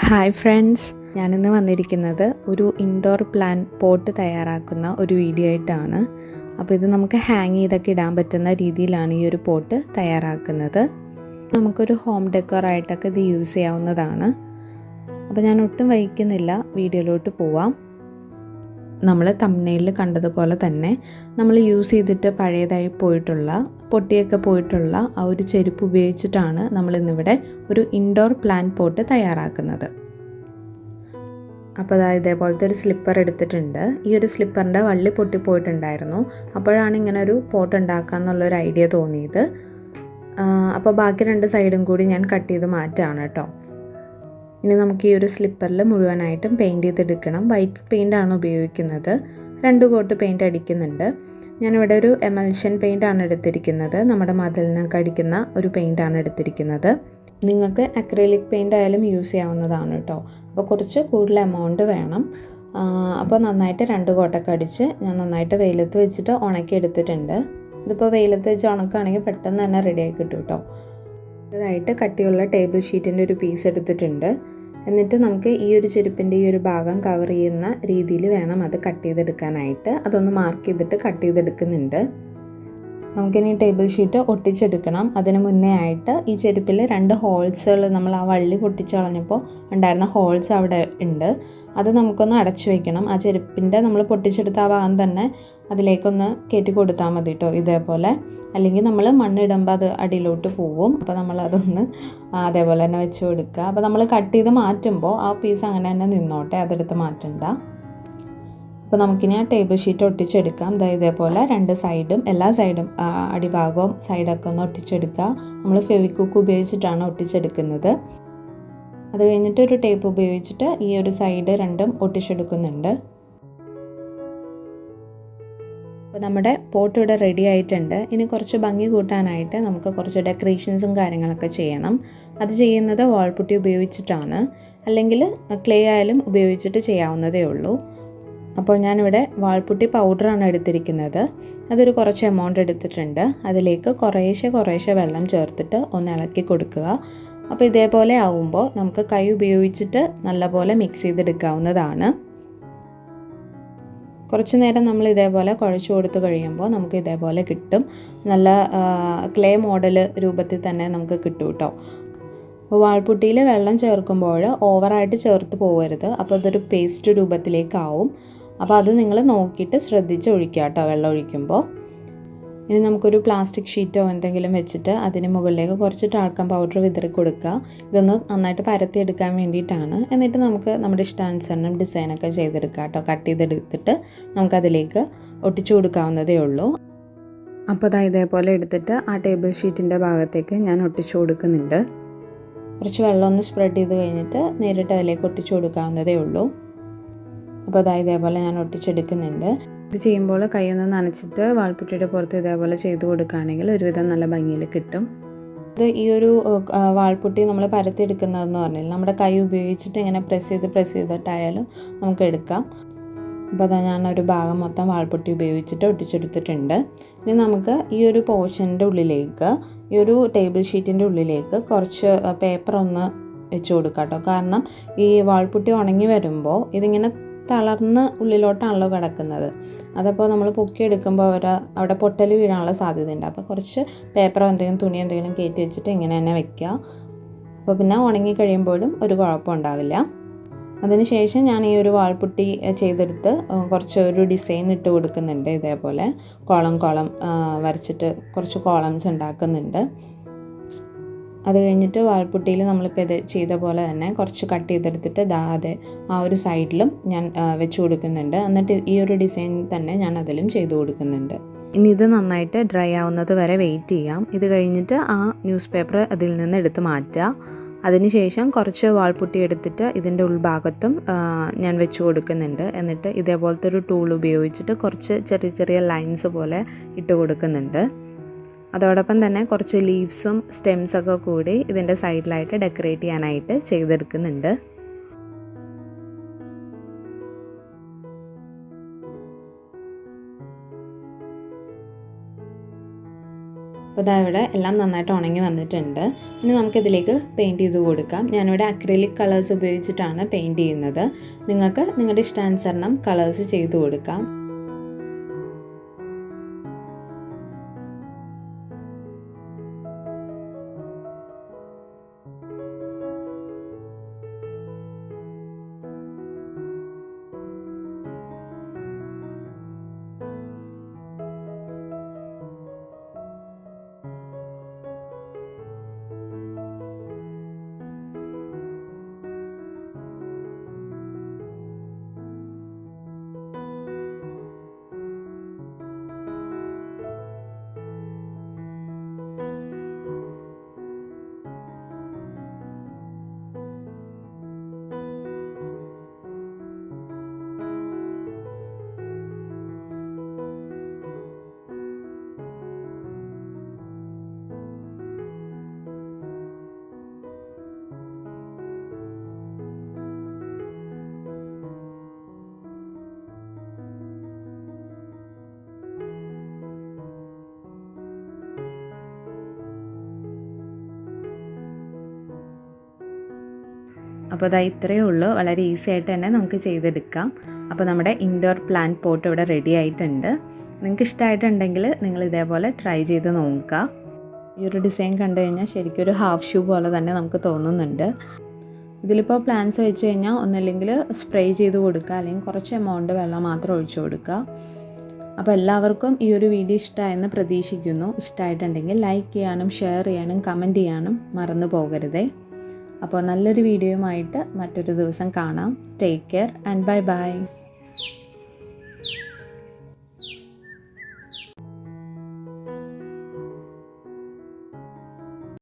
Hi friends, ഞാനിന്ന് വന്നിരിക്കുന്നത് ഒരു ഇൻഡോർ പ്ലാൻ പോട്ട് തയ്യാറാക്കുന്ന ഒരു വീഡിയോ ആയിട്ടാണ്. അപ്പോൾ ഇത് നമുക്ക് ഹാങ് ചെയ്തൊക്കെ ഇടാൻ പറ്റുന്ന രീതിയിലാണ് ഈ ഒരു പോട്ട് തയ്യാറാക്കുന്നത്. നമുക്കൊരു ഹോം ഡെക്കോറായിട്ടൊക്കെ ഇത് യൂസ് ചെയ്യാവുന്നതാണ്. അപ്പോൾ ഞാൻ ഒട്ടും വൈകുന്നില്ല, വീഡിയോയിലോട്ട് പോവാം. നമ്മൾ തംബ്നെയിലിൽ കണ്ടതുപോലെ തന്നെ നമ്മൾ യൂസ് ചെയ്തിട്ട് പഴയതായി പോയിട്ടുള്ള പൊട്ടിയൊക്കെ പോയിട്ടുള്ള ആ ഒരു ചെരുപ്പ് ഉപയോഗിച്ചിട്ടാണ് നമ്മളിന്നിവിടെ ഒരു ഇൻഡോർ പ്ലാൻ പോട്ട് തയ്യാറാക്കുന്നത്. അപ്പോൾ അതായത് ഇതേപോലത്തെ ഒരു സ്ലിപ്പർ എടുത്തിട്ടുണ്ട്. ഈ ഒരു സ്ലിപ്പറിൻ്റെ വള്ളി പൊട്ടിപ്പോയിട്ടുണ്ടായിരുന്നു. അപ്പോഴാണ് ഇങ്ങനെ ഒരു പോട്ട് ഉണ്ടാക്കാമെന്നുള്ളൊരു ഐഡിയ തോന്നിയത്. അപ്പോൾ ബാക്കി രണ്ട് സൈഡും കൂടി ഞാൻ കട്ട് ചെയ്ത് മാറ്റാണ് കേട്ടോ. ഇനി നമുക്ക് ഈ ഒരു സ്ലിപ്പറിൽ മുഴുവനായിട്ടും പെയിൻറ്റ് ചെയ്തെടുക്കണം. വൈറ്റ് പെയിൻ്റാണ് ഉപയോഗിക്കുന്നത്. 2 കോട്ട് പെയിൻറ്റ് അടിക്കുന്നുണ്ട്. ഞാനിവിടെ ഒരു എമൽഷൻ പെയിൻ്റാണ് എടുത്തിരിക്കുന്നത്. നമ്മുടെ മതിലിനൊക്കെ അടിക്കുന്ന ഒരു പെയിൻ്റാണ് എടുത്തിരിക്കുന്നത്. നിങ്ങൾക്ക് അക്രിലിക് പെയിൻ്റ് ആയാലും യൂസ് ചെയ്യാവുന്നതാണ് കേട്ടോ. അപ്പോൾ കുറച്ച് കൂടുതൽ എമൗണ്ട് വേണം. അപ്പോൾ നന്നായിട്ട് 2 കോട്ടൊക്കെ അടിച്ച് ഞാൻ നന്നായിട്ട് വെയിലത്ത് വെച്ചിട്ട് ഉണക്കി എടുത്തിട്ടുണ്ട്. ഇതിപ്പോൾ വെയിലത്ത് വെച്ച് ഉണക്കുകയാണെങ്കിൽ പെട്ടെന്ന് തന്നെ റെഡിയായി കിട്ടും കേട്ടോ. ഇതായിട്ട് കട്ടിയുള്ള ടേബിൾ ഷീറ്റിൻ്റെ ഒരു പീസ് എടുത്തിട്ടുണ്ട്. എന്നിട്ട് നമുക്ക് ഈ ഒരു ചെരുപ്പിൻ്റെ ഈ ഒരു ഭാഗം കവർ ചെയ്യുന്ന രീതിയിൽ വേണം അത് കട്ട് ചെയ്തെടുക്കാനായിട്ട്. അതൊന്ന് മാർക്ക് ചെയ്തിട്ട് കട്ട് ചെയ്തെടുക്കുന്നുണ്ട്. നമുക്കിനി ടേബിൾ ഷീറ്റ് ഒട്ടിച്ചെടുക്കണം. അതിന് മുന്നേ ആയിട്ട് ഈ ചെരുപ്പിൽ 2 ഹോൾസുകൾ നമ്മൾ ആ വള്ളി പൊട്ടിച്ച് കളഞ്ഞപ്പോൾ ഉണ്ടായിരുന്ന ഹോൾസ് അവിടെ ഉണ്ട്. അത് നമുക്കൊന്ന് അടച്ചു വയ്ക്കണം. ആ ചെരുപ്പിൻ്റെ നമ്മൾ പൊട്ടിച്ചെടുത്ത ആ ഭാഗം തന്നെ അതിലേക്കൊന്ന് കയറ്റി കൊടുത്താൽ മതി കേട്ടോ, ഇതേപോലെ. അല്ലെങ്കിൽ നമ്മൾ മണ്ണിടുമ്പോൾ അത് അടിയിലോട്ട് പോവും. അപ്പോൾ നമ്മളതൊന്ന് അതേപോലെ തന്നെ വെച്ച് കൊടുക്കുക. അപ്പോൾ നമ്മൾ കട്ട് ചെയ്ത് മാറ്റുമ്പോൾ ആ പീസ് അങ്ങനെ തന്നെ നിന്നോട്ടെ, അതെടുത്ത് മാറ്റണ്ട. അപ്പോൾ നമുക്കിനി ആ ടേബിൾ ഷീറ്റ് ഒട്ടിച്ചെടുക്കാം. ഇതേപോലെ 2 സൈഡും എല്ലാ സൈഡും അടിഭാഗവും സൈഡൊക്കെ ഒന്ന് ഒട്ടിച്ചെടുക്കുക. നമ്മൾ ഫെവിക്വിക്ക് ഉപയോഗിച്ചിട്ടാണ് ഒട്ടിച്ചെടുക്കുന്നത്. അത് കഴിഞ്ഞിട്ട് ഒരു ടേപ്പ് ഉപയോഗിച്ചിട്ട് ഈ ഒരു സൈഡ് 2ഉം ഒട്ടിച്ചെടുക്കുന്നുണ്ട്. അപ്പോൾ നമ്മുടെ പോട്ട് ഇവിടെ റെഡി ആയിട്ടുണ്ട്. ഇനി കുറച്ച് ഭംഗി കൂട്ടാനായിട്ട് നമുക്ക് കുറച്ച് ഡെക്കറേഷൻസും കാര്യങ്ങളൊക്കെ ചെയ്യണം. അത് ചെയ്യുന്നത് വാൾപുട്ടി ഉപയോഗിച്ചിട്ടാണ്. അല്ലെങ്കിൽ ക്ലേ ആയാലും ഉപയോഗിച്ചിട്ട് ചെയ്യാവുന്നതേ ഉള്ളൂ. അപ്പോൾ ഞാനിവിടെ വാൾപുട്ടി പൗഡറാണ് എടുത്തിരിക്കുന്നത്. അതൊരു കുറച്ച് എമൗണ്ട് എടുത്തിട്ടുണ്ട്. അതിലേക്ക് കുറേശ്ശെ വെള്ളം ചേർത്തിട്ട് ഒന്ന് ഇളക്കി കൊടുക്കുക. അപ്പോൾ ഇതേപോലെ ആവുമ്പോൾ നമുക്ക് കൈ ഉപയോഗിച്ചിട്ട് നല്ലപോലെ മിക്സ് ചെയ്തെടുക്കാവുന്നതാണ്. കുറച്ച് നേരം നമ്മൾ ഇതേപോലെ കുഴച്ച് കൊടുത്ത് കഴിയുമ്പോൾ നമുക്ക് ഇതേപോലെ കിട്ടും. നല്ല ക്ലേ മോഡൽ രൂപത്തിൽ തന്നെ നമുക്ക് കിട്ടും കേട്ടോ. അപ്പോൾ വാൾപുട്ടിയിൽ വെള്ളം ചേർക്കുമ്പോൾ ഓവറായിട്ട് ചേർത്ത് പോകരുത്. അപ്പോൾ അതൊരു പേസ്റ്റ് രൂപത്തിലേക്കാവും. അപ്പോൾ അത് നിങ്ങൾ നോക്കിയിട്ട് ശ്രദ്ധിച്ച് ഒഴിക്കുക കേട്ടോ വെള്ളം ഒഴിക്കുമ്പോൾ. ഇനി നമുക്കൊരു പ്ലാസ്റ്റിക് ഷീറ്റോ എന്തെങ്കിലും വെച്ചിട്ട് അതിന് മുകളിലേക്ക് കുറച്ച് ടാൽക്കം പൗഡർ വിതറി കൊടുക്കുക. ഇതൊന്ന് നന്നായിട്ട് പരത്തിയെടുക്കാൻ വേണ്ടിയിട്ടാണ്. എന്നിട്ട് നമുക്ക് നമ്മുടെ ഇഷ്ടാനുസരണം ഡിസൈനൊക്കെ ചെയ്തെടുക്കുക കേട്ടോ. കട്ട് ചെയ്തെടുത്തിട്ട് നമുക്കതിലേക്ക് ഒട്ടിച്ചു കൊടുക്കാവുന്നതേ ഉള്ളൂ. അപ്പോൾ ഇതേപോലെ എടുത്തിട്ട് ആ ടേബിൾ ഷീറ്റിൻ്റെ ഭാഗത്തേക്ക് ഞാൻ ഒട്ടിച്ചു കൊടുക്കുന്നുണ്ട്. കുറച്ച് വെള്ളം ഒന്ന് സ്പ്രെഡ് ചെയ്ത് കഴിഞ്ഞിട്ട് നേരിട്ട് അതിലേക്ക് ഒട്ടിച്ചു കൊടുക്കാവുന്നതേ ഉള്ളൂ. അപ്പോൾ ഇതേപോലെ ഞാൻ ഒട്ടിച്ചെടുക്കുന്നുണ്ട്. ഇത് ചെയ്യുമ്പോൾ കൈയൊന്ന് നനച്ചിട്ട് വാൾപുട്ടിയുടെ പുറത്ത് ഇതേപോലെ ചെയ്ത് കൊടുക്കുകയാണെങ്കിൽ ഒരുവിധം നല്ല ഭംഗിയിൽ കിട്ടും. ഇത് ഈ ഒരു വാൾപുട്ടി നമ്മൾ പരത്തിയെടുക്കുന്നതെന്ന് പറഞ്ഞാൽ നമ്മുടെ കൈ ഉപയോഗിച്ചിട്ട് ഇങ്ങനെ പ്രസ് ചെയ്തിട്ടായാലും നമുക്ക് എടുക്കാം. അപ്പോൾ ഞാനൊരു ഭാഗം മൊത്തം വാൾപുട്ടി ഉപയോഗിച്ചിട്ട് ഒട്ടിച്ചെടുത്തിട്ടുണ്ട്. ഇനി നമുക്ക് ഈ ഒരു പോർഷൻ്റെ ഉള്ളിലേക്ക്, ഈ ഒരു ടേബിൾ ഷീറ്റിൻ്റെ ഉള്ളിലേക്ക് കുറച്ച് പേപ്പർ ഒന്ന് വെച്ച് കൊടുക്കാം കേട്ടോ. കാരണം ഈ വാൾപുട്ടി ഉണങ്ങി വരുമ്പോൾ ഇതിങ്ങനെ തളർന്ന് ഉള്ളിലോട്ടാണല്ലോ കിടക്കുന്നത്. അതപ്പോൾ നമ്മൾ പൊക്കിയെടുക്കുമ്പോൾ അവിടെ പൊട്ടൽ വീഴാനുള്ള സാധ്യതയുണ്ട്. അപ്പോൾ കുറച്ച് പേപ്പറോ എന്തെങ്കിലും തുണി എന്തെങ്കിലും കയറ്റി വെച്ചിട്ട് ഇങ്ങനെ തന്നെ വെക്കുക. അപ്പോൾ പിന്നെ ഉണങ്ങി കഴിയുമ്പോഴും ഒരു കുഴപ്പം ഉണ്ടാവില്ല. അതിനുശേഷം ഞാൻ ഈ ഒരു വാൾപുട്ടി ചെയ്തെടുത്ത് കുറച്ച് ഒരു ഡിസൈൻ ഇട്ട് കൊടുക്കുന്നുണ്ട്. ഇതേപോലെ കോളം വരച്ചിട്ട് കുറച്ച് കോളംസ് ഉണ്ടാക്കുന്നുണ്ട്. അത് കഴിഞ്ഞിട്ട് വാൾപുട്ടിയിൽ നമ്മളിപ്പോൾ ഇത് ചെയ്ത പോലെ തന്നെ കുറച്ച് കട്ട് ചെയ്തെടുത്തിട്ട് അതെ ആ ഒരു സൈഡിലും ഞാൻ വെച്ച് കൊടുക്കുന്നുണ്ട്. എന്നിട്ട് ഈ ഒരു ഡിസൈൻ തന്നെ ഞാൻ അതിലും ചെയ്ത് കൊടുക്കുന്നുണ്ട്. ഇനി ഇത് നന്നായിട്ട് ഡ്രൈ ആവുന്നത് വരെ വെയിറ്റ് ചെയ്യാം. ഇത് കഴിഞ്ഞിട്ട് ആ ന്യൂസ് പേപ്പർ അതിൽ നിന്ന് എടുത്ത് മാറ്റുക. അതിനുശേഷം കുറച്ച് വാൾപുട്ടി എടുത്തിട്ട് ഇതിൻ്റെ ഉൾഭാഗത്തും ഞാൻ വെച്ച് കൊടുക്കുന്നുണ്ട്. എന്നിട്ട് ഇതേപോലത്തെ ഒരു ടൂൾ ഉപയോഗിച്ചിട്ട് കുറച്ച് ചെറിയ ലൈൻസ് പോലെ ഇട്ട് കൊടുക്കുന്നുണ്ട്. അതോടൊപ്പം തന്നെ കുറച്ച് ലീവ്സും സ്റ്റെംസൊക്കെ കൂടി ഇതിൻ്റെ സൈഡിലായിട്ട് ഡെക്കറേറ്റ് ചെയ്യാനായിട്ട് ചെയ്തെടുക്കുന്നുണ്ട്. അപ്പോൾ ഇതാ ഇവിടെ എല്ലാം നന്നായിട്ട് ഉണങ്ങി വന്നിട്ടുണ്ട്. ഇനി നമുക്കിതിലേക്ക് പെയിൻറ്റ് ചെയ്ത് കൊടുക്കാം. ഞാനിവിടെ അക്രിലിക് കളേഴ്സ് ഉപയോഗിച്ചിട്ടാണ് പെയിൻറ്റ് ചെയ്യുന്നത്. നിങ്ങൾക്ക് നിങ്ങളുടെ ഇഷ്ടാനുസരണം കളേഴ്സ് ചെയ്ത് കൊടുക്കാം. അപ്പോൾ അതാ ഇത്രയേ ഉള്ളൂ. വളരെ ഈസി ആയിട്ട് തന്നെ നമുക്ക് ചെയ്തെടുക്കാം. അപ്പോൾ നമ്മുടെ ഇൻഡോർ പ്ലാന്റ് പോട്ട് ഇവിടെ റെഡി ആയിട്ടുണ്ട്. നിങ്ങൾക്ക് ഇഷ്ടമായിട്ടുണ്ടെങ്കിൽ നിങ്ങൾ ഇതേപോലെ ട്രൈ ചെയ്ത് നോക്കുക. ഈ ഒരു ഡിസൈൻ കണ്ടു കഴിഞ്ഞാൽ ശരിക്കും ഒരു ഹാഫ് ഷൂ പോലെ തന്നെ നമുക്ക് തോന്നുന്നുണ്ട്. ഇതിലിപ്പോൾ പ്ലാന്റ്സ് വെച്ച് കഴിഞ്ഞാൽ ഒന്നല്ലെങ്കിൽ സ്പ്രേ ചെയ്ത് കൊടുക്കുക, അല്ലെങ്കിൽ കുറച്ച് എമൗണ്ട് വെള്ളം മാത്രം ഒഴിച്ചു കൊടുക്കുക. അപ്പോൾ എല്ലാവർക്കും ഈ ഒരു വീഡിയോ ഇഷ്ടമായെന്ന് പ്രതീക്ഷിക്കുന്നു. ഇഷ്ടമായിട്ടുണ്ടെങ്കിൽ ലൈക്ക് ചെയ്യാനും ഷെയർ ചെയ്യാനും കമൻറ്റ് ചെയ്യാനും മറന്നു പോകരുതേ. അപ്പോൾ നല്ലൊരു വീഡിയോയുമായിട്ട് മറ്റൊരു ദിവസം കാണാം. Take care and bye bye.